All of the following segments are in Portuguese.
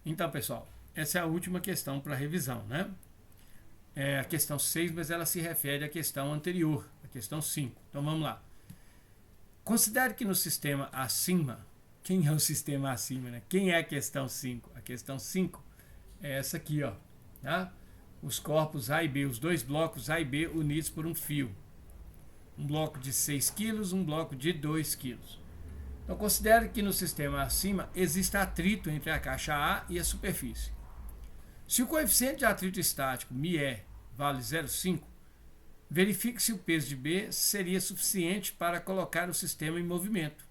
Então, pessoal, essa é a última questão para revisão, né? É a questão 6, mas ela se refere à questão anterior, a questão 5. Então vamos lá. Considere que no sistema acima, quem é o sistema acima, né? Quem é a questão 5? A questão 5 é essa aqui, ó, tá? Os corpos A e B, os dois blocos A e B unidos por um fio. Um bloco de 6 quilos, um bloco de 2 quilos. Então considere que no sistema acima existe atrito entre a caixa A e a superfície. Se o coeficiente de atrito estático, μe, vale 0,5, verifique se o peso de B seria suficiente para colocar o sistema em movimento.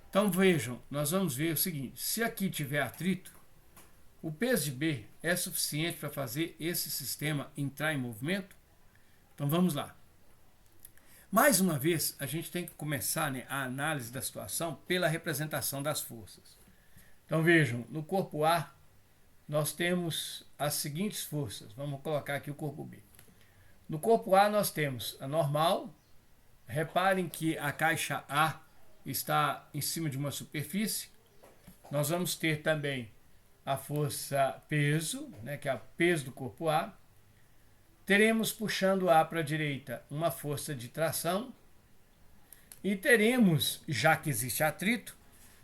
Então vejam, nós vamos ver o seguinte: se aqui tiver atrito, o peso de B é suficiente para fazer esse sistema entrar em movimento? Então vamos lá. Mais uma vez, a gente tem que começar, né, a análise da situação pela representação das forças. Então vejam, no corpo A, nós temos as seguintes forças. Vamos colocar aqui o corpo B. No corpo A nós temos a normal. Reparem que a caixa A está em cima de uma superfície. Nós vamos ter também a força peso, né, que é o peso do corpo A. Teremos puxando A para a direita uma força de tração. E teremos, já que existe atrito,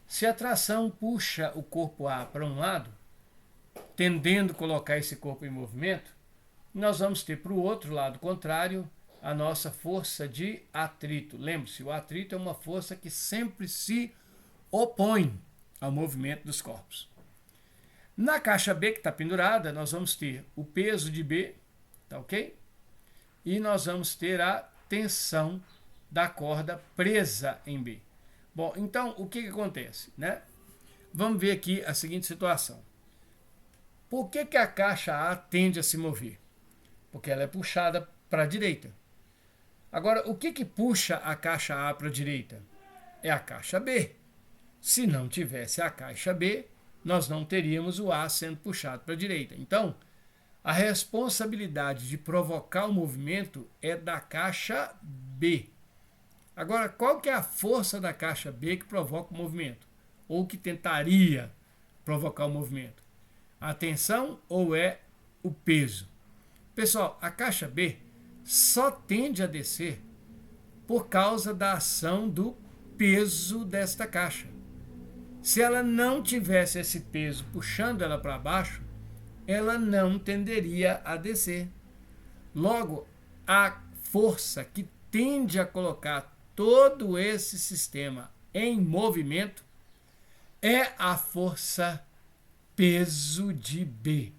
se a tração puxa o corpo A para um lado, tendendo a colocar esse corpo em movimento, nós vamos ter para o outro lado contrário a nossa força de atrito. Lembre-se, o atrito é uma força que sempre se opõe ao movimento dos corpos. Na caixa B que está pendurada, nós vamos ter o peso de B, tá ok? E nós vamos ter a tensão da corda presa em B. Bom, então o que acontece, né? Vamos ver aqui a seguinte situação. Por que a caixa A tende a se mover? Porque ela é puxada para a direita. Agora, o que puxa a caixa A para a direita? É a caixa B. Se não tivesse a caixa B, nós não teríamos o A sendo puxado para a direita. Então, a responsabilidade de provocar o movimento é da caixa B. Agora, qual que é a força da caixa B que provoca o movimento? Ou que tentaria provocar o movimento? A tensão ou é o peso? Pessoal, a caixa B só tende a descer por causa da ação do peso desta caixa. Se ela não tivesse esse peso puxando ela para baixo, ela não tenderia a descer. Logo, a força que tende a colocar todo esse sistema em movimento é a força peso de B.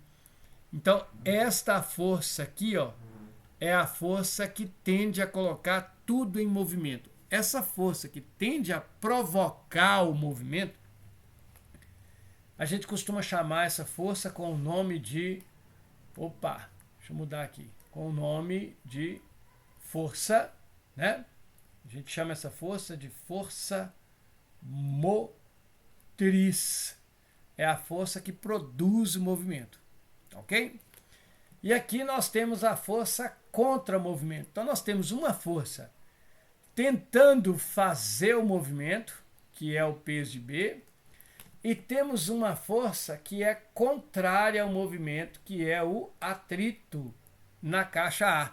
Então, esta força aqui, ó, é a força que tende a colocar tudo em movimento. Essa força que tende a provocar o movimento, a gente costuma chamar essa força com o nome de... Opa, deixa eu mudar aqui. Com o nome de força, né? A gente chama essa força de força motriz. É a força que produz o movimento, ok? E aqui nós temos a força contra movimento. Então nós temos uma força tentando fazer o movimento, que é o peso de B, e temos uma força que é contrária ao movimento, que é o atrito na caixa A.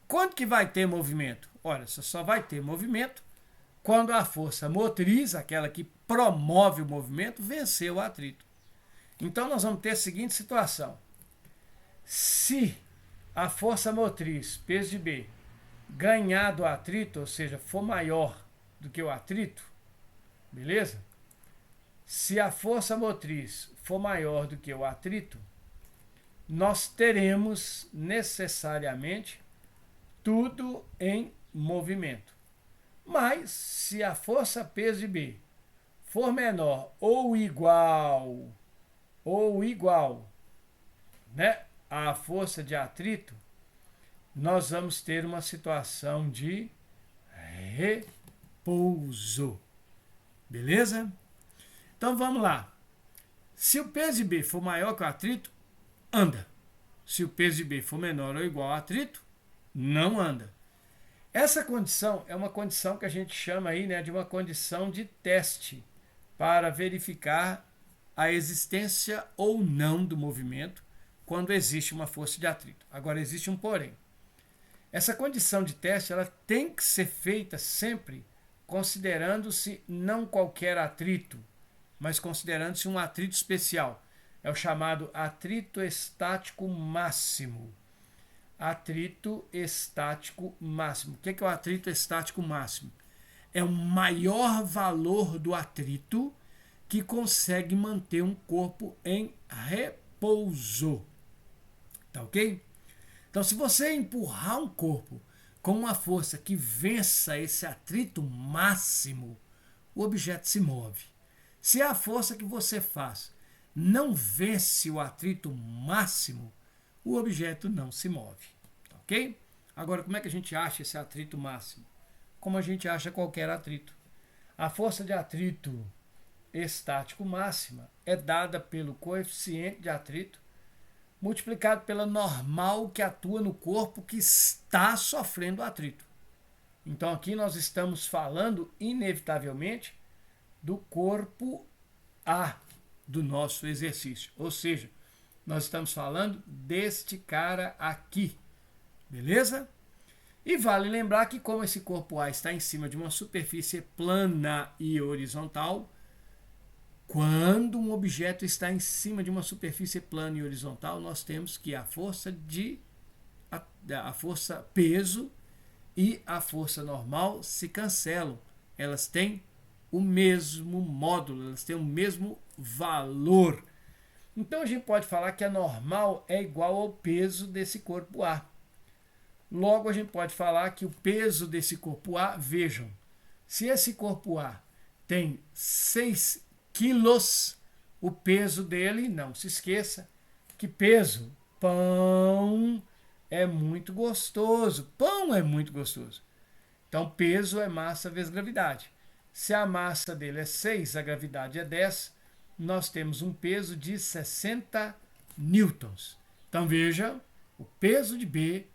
Quando que vai ter movimento? Olha, você só vai ter movimento quando a força motriz, aquela que promove o movimento, vencer o atrito. Então nós vamos ter a seguinte situação. Se a força motriz, peso de B, ganhar do atrito, ou seja, for maior do que o atrito, beleza? Se a força motriz for maior do que o atrito, nós teremos necessariamente tudo em movimento. Mas se a força peso de B for menor ou igual, né, à força de atrito, nós vamos ter uma situação de repouso. Beleza? Então vamos lá. Se o peso de B for maior que o atrito, anda. Se o peso de B for menor ou igual ao atrito, não anda. Essa condição é uma condição que a gente chama aí, né, de uma condição de teste para verificar a existência ou não do movimento quando existe uma força de atrito. Agora, existe um porém. Essa condição de teste ela tem que ser feita sempre considerando-se não qualquer atrito, mas considerando-se um atrito especial. É o chamado atrito estático máximo. Atrito estático máximo. O que é o atrito estático máximo? É o maior valor do atrito que consegue manter um corpo em repouso. Tá ok? Então, se você empurrar um corpo com uma força que vença esse atrito máximo, o objeto se move. Se a força que você faz não vence o atrito máximo, o objeto não se move. Tá ok? Agora, como é que a gente acha esse atrito máximo? Como a gente acha qualquer atrito. A força de atrito estático máxima é dada pelo coeficiente de atrito multiplicado pela normal que atua no corpo que está sofrendo atrito. Então aqui nós estamos falando, inevitavelmente, do corpo A do nosso exercício. Ou seja, nós estamos falando deste cara aqui. Beleza? E vale lembrar que como esse corpo A está em cima de uma superfície plana e horizontal, quando um objeto está em cima de uma superfície plana e horizontal, nós temos que a força peso e a força normal se cancelam. Elas têm o mesmo módulo, elas têm o mesmo valor. Então a gente pode falar que a normal é igual ao peso desse corpo A. Logo a gente pode falar que o peso desse corpo A, vejam, se esse corpo A tem 6 quilos, o peso dele, não se esqueça, que peso? Pão é muito gostoso. Pão é muito gostoso. Então, peso é massa vezes gravidade. Se a massa dele é 6, a gravidade é 10, nós temos um peso de 60 newtons. Então, veja, o peso de B,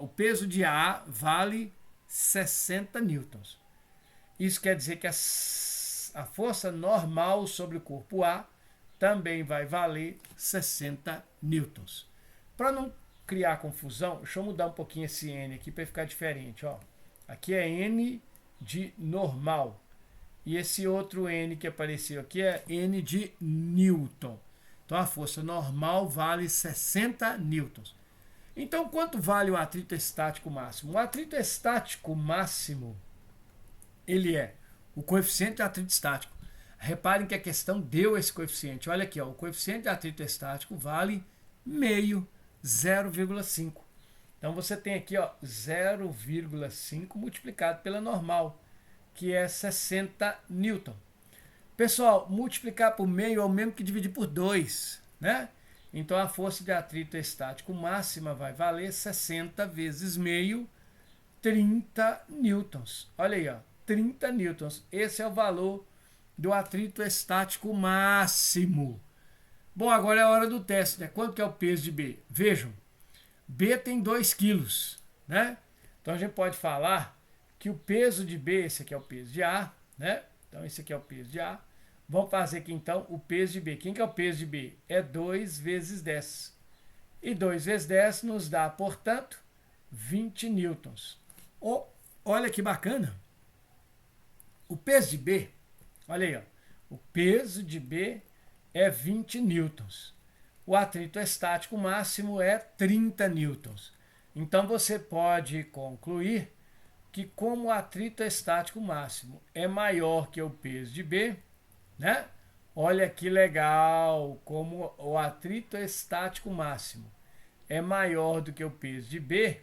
o peso de A vale 60 newtons. Isso quer dizer que a força normal sobre o corpo A também vai valer 60 newtons. Para não criar confusão, deixa eu mudar um pouquinho esse N aqui para ficar diferente. Ó. Aqui é N de normal. E esse outro N que apareceu aqui é N de Newton. Então a força normal vale 60 newtons. Então quanto vale o atrito estático máximo? O atrito estático máximo, ele é o coeficiente de atrito estático. Reparem que a questão deu esse coeficiente. Olha aqui, ó, o coeficiente de atrito estático vale meio, 0,5. Então você tem aqui 0,5 multiplicado pela normal, que é 60 newton. Pessoal, multiplicar por meio é o mesmo que dividir por 2, né? Então a força de atrito estático máxima vai valer 60 vezes meio, 30 newtons. Olha aí, 30 newtons. Esse é o valor do atrito estático máximo. Bom, agora é a hora do teste, né? Quanto que é o peso de B? Vejam, B tem 2 quilos, né? Então a gente pode falar que o peso de B, esse aqui é o peso de A, né? Então esse aqui é o peso de A. Vamos fazer aqui então o peso de B. Quem que é o peso de B? É 2 vezes 10. E 2 vezes 10 nos dá, portanto, 20 newtons. Olha que bacana. O peso de B, olha aí, o peso de B é 20 newtons. O atrito estático máximo é 30 newtons. Então você pode concluir que como o atrito estático máximo é maior que o peso de B, né? Olha que legal, como o atrito estático máximo é maior do que o peso de B,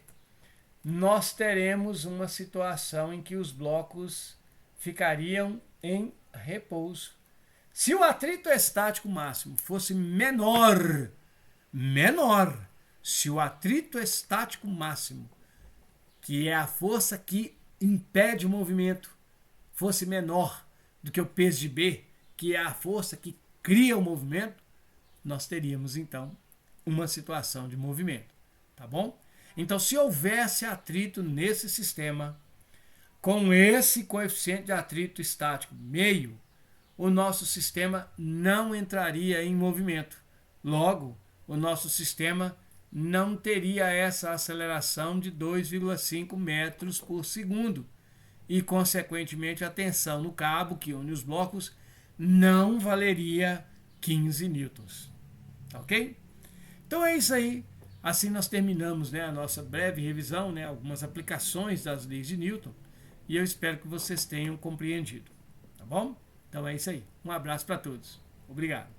nós teremos uma situação em que os blocos ficariam em repouso. Se o atrito estático máximo fosse menor, se o atrito estático máximo, que é a força que impede o movimento, fosse menor do que o peso de B, que é a força que cria o movimento, nós teríamos então uma situação de movimento, tá bom? Então, se houvesse atrito nesse sistema, com esse coeficiente de atrito estático meio, o nosso sistema não entraria em movimento. Logo, o nosso sistema não teria essa aceleração de 2,5 metros por segundo e, consequentemente, a tensão no cabo que une os blocos não valeria 15 newtons. Ok? Então é isso aí. Assim nós terminamos, né, a nossa breve revisão, né, algumas aplicações das leis de Newton, e eu espero que vocês tenham compreendido. Tá bom? Então é isso aí. Um abraço para todos. Obrigado.